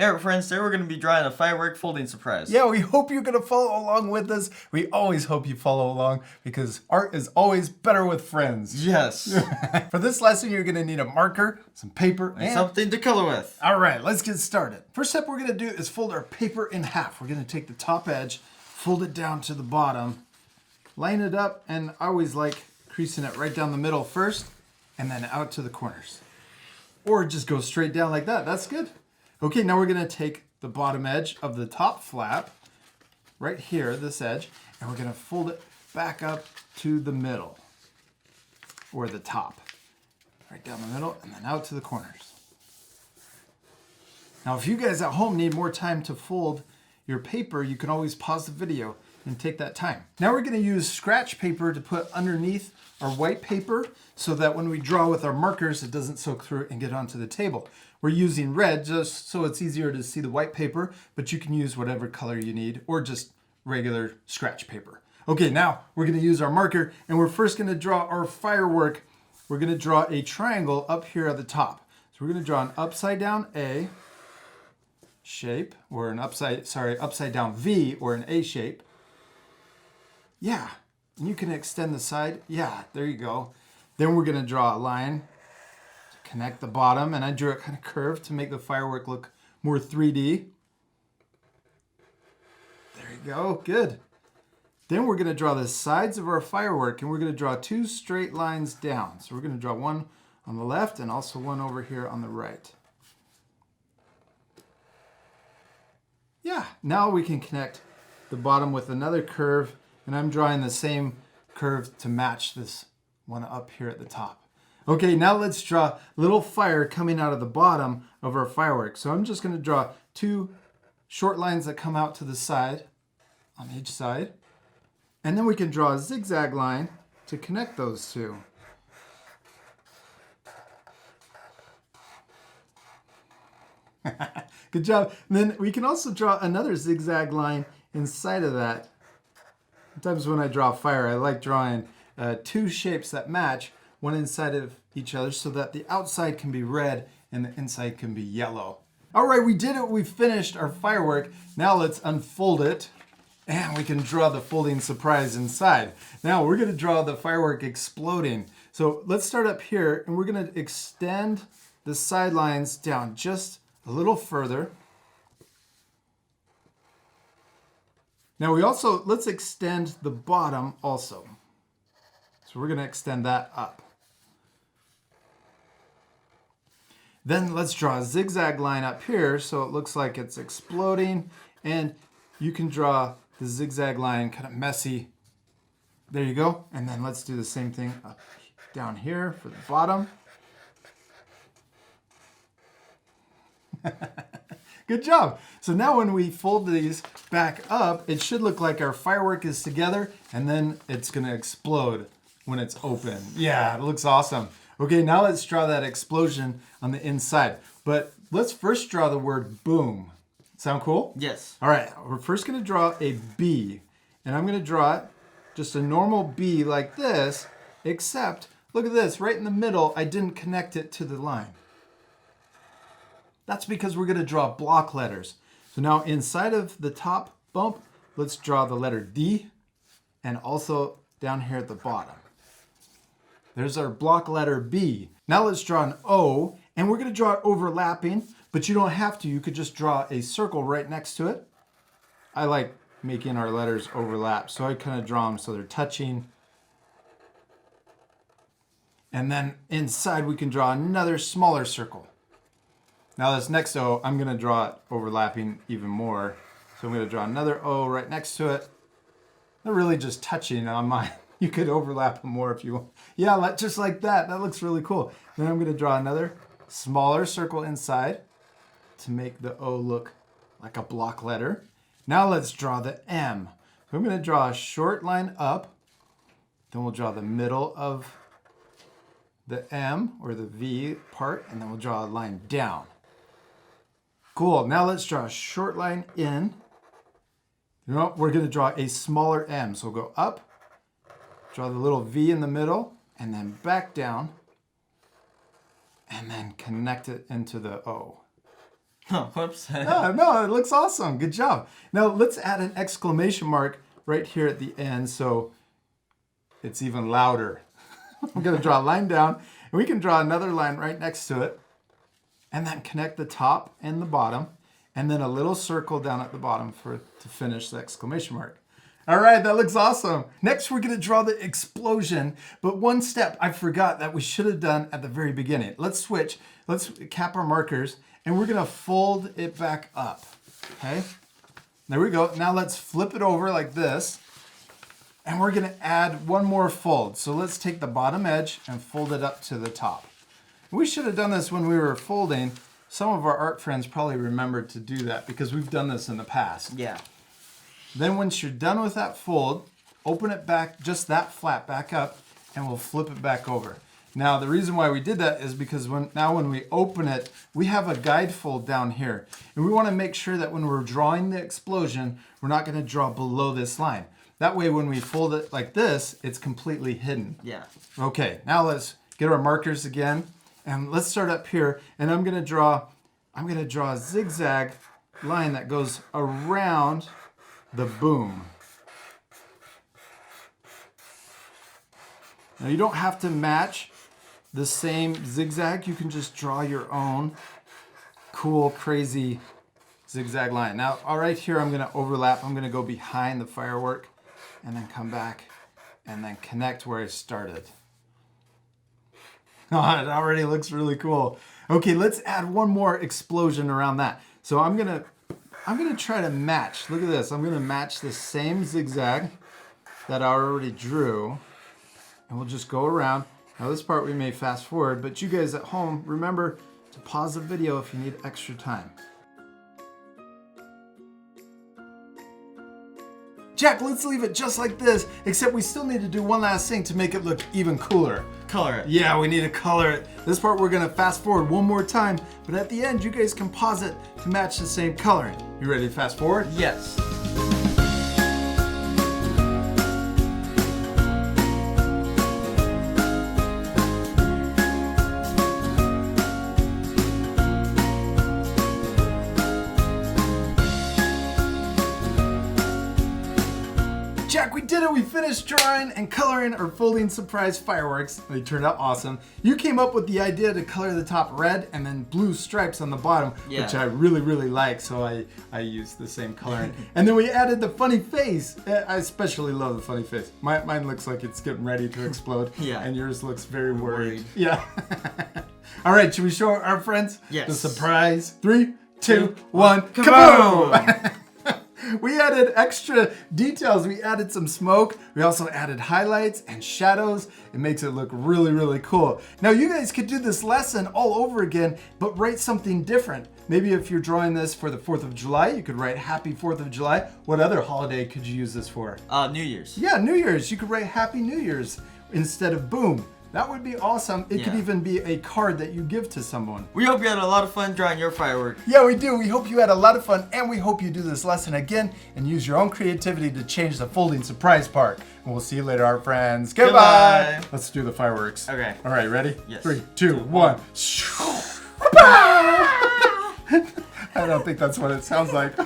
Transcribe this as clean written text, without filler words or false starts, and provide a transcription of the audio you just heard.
Hey friends, today we're going to be drawing a firework folding surprise. Yeah, we hope you're going to follow along with us. We always hope you follow along because art is always better with friends. Yes. For this lesson, you're going to need a marker, some paper, And something to color with. All right, let's get started. First step we're going to do is fold our paper in half. We're going to take the top edge, fold it down to the bottom, line it up, and I always like creasing it right down the middle first and then out to the corners. Or just go straight down like that. That's good. Okay, now we're going to take the bottom edge of the top flap, right here, this edge, and we're going to fold it back up to the middle, or the top. Right down the middle, and then out to the corners. Now, if you guys at home need more time to fold your paper, you can always pause the video and take that time. Now we're going to use scratch paper to put underneath our white paper so that when we draw with our markers, it doesn't soak through and get onto the table. We're using red just so it's easier to see the white paper, but you can use whatever color you need or just regular scratch paper. Okay, now we're going to use our marker and we're first going to draw our firework. We're going to draw a triangle up here at the top. So we're going to draw an upside down A shape, or an upside down V, or an A shape. Yeah, and you can extend the side. Yeah, there you go. Then we're going to draw a line to connect the bottom, and I drew it kind of curved to make the firework look more 3D. There you go, good. Then we're going to draw the sides of our firework, and we're going to draw two straight lines down. So we're going to draw one on the left and also one over here on the right. Yeah, now we can connect the bottom with another curve, and I'm drawing the same curve to match this one up here at the top. Okay, now let's draw a little fire coming out of the bottom of our firework. So I'm just going to draw two short lines that come out to the side, on each side. And then we can draw a zigzag line to connect those two. Good job. And then we can also draw another zigzag line inside of that. Sometimes when I draw fire, I like drawing two shapes that match, one inside of each other, so that the outside can be red and the inside can be yellow. All right, we did it. We finished our firework. Now let's unfold it, and we can draw the folding surprise inside. Now we're going to draw the firework exploding. So let's start up here, and we're going to extend the sidelines down just a little further. Now let's extend the bottom also. So we're going to extend that up. Then let's draw a zigzag line up here so it looks like it's exploding, and you can draw the zigzag line kind of messy. There you go. And then let's do the same thing up down here for the bottom. Good job. So now when we fold these back up, it should look like our firework is together, and then it's going to explode when it's open. Yeah, it looks awesome. Okay, now let's draw that explosion on the inside. But let's first draw the word boom. Sound cool? Yes. All right, we're first going to draw a B, and I'm going to draw it just a normal B like this, except look at this, right in the middle, I didn't connect it to the line. That's because we're going to draw block letters. So now inside of the top bump, let's draw the letter D, and also down here at the bottom. There's our block letter B. Now let's draw an O, and we're going to draw it overlapping, but you don't have to. You could just draw a circle right next to it. I like making our letters overlap, so I kind of draw them so they're touching. And then inside we can draw another smaller circle. Now this next O, I'm going to draw it overlapping even more. So I'm going to draw another O right next to it. They're really just touching on mine. You could overlap them more if you want. Yeah, just like that. That looks really cool. Then I'm going to draw another smaller circle inside to make the O look like a block letter. Now let's draw the M. So I'm going to draw a short line up. Then we'll draw the middle of the M, or the V part, and then we'll draw a line down. Cool. Now let's draw a short line in. You know what? We're going to draw a smaller M. So we'll go up, draw the little V in the middle, and then back down, and then connect it into the O. Oh, whoops. No, it looks awesome. Good job. Now let's add an exclamation mark right here at the end so it's even louder. I'm going to draw a line down, and we can draw another line right next to it, and then connect the top and the bottom, and then a little circle down at the bottom to finish the exclamation mark. All right, that looks awesome. Next, we're going to draw the explosion, but one step I forgot that we should have done at the very beginning. Let's switch. Let's cap our markers, and we're going to fold it back up. Okay, there we go. Now let's flip it over like this, and we're going to add one more fold. So let's take the bottom edge and fold it up to the top. We should have done this when we were folding. Some of our art friends probably remembered to do that because we've done this in the past. Yeah. Then once you're done with that fold, open it back, just that flat back up, and we'll flip it back over. Now the reason why we did that is because when we open it, we have a guide fold down here. And we want to make sure that when we're drawing the explosion, we're not going to draw below this line. That way when we fold it like this, it's completely hidden. Yeah. Okay, now let's get our markers again. And let's start up here. And I'm going to draw a zigzag line that goes around the boom. Now you don't have to match the same zigzag. You can just draw your own cool, crazy zigzag line. Now, all right here, I'm going to overlap. I'm going to go behind the firework and then come back and then connect where I started. Oh, it already looks really cool. Okay, let's add one more explosion around that. So I'm gonna try to match. Look at this. I'm gonna match the same zigzag that I already drew, and we'll just go around. Now this part we may fast forward, but you guys at home, remember to pause the video if you need extra time. Jack, let's leave it just like this, except we still need to do one last thing to make it look even cooler. Color it. Yeah, we need to color it. This part we're gonna fast forward one more time, but at the end you guys can pause it to match the same coloring. You ready to fast forward? Yes. Jack, we did it! We finished drawing and coloring our folding surprise fireworks. They turned out awesome. You came up with the idea to color the top red and then blue stripes on the bottom, yeah, which I really, really like, so I used the same coloring. And then we added the funny face. I especially love the funny face. Mine looks like it's getting ready to explode, yeah, and yours looks very worried. Yeah. All right, should we show our friends the surprise? 3, 2, 1, kaboom! We added extra details. We added some smoke. We also added highlights and shadows. It makes it look really, really cool. Now you guys could do this lesson all over again, but write something different. Maybe if you're drawing this for the 4th of July, you could write Happy 4th of July. What other holiday could you use this for? New Year's. Yeah, New Year's. You could write Happy New Year's instead of boom. That would be awesome. It could even be a card that you give to someone. We hope you had a lot of fun drawing your firework. Yeah, we do. We hope you had a lot of fun, and we hope you do this lesson again and use your own creativity to change the folding surprise part. And we'll see you later, our friends. Goodbye. Let's do the fireworks. Okay. All right, ready? Yes. 3, 2, 1. I don't think that's what it sounds like.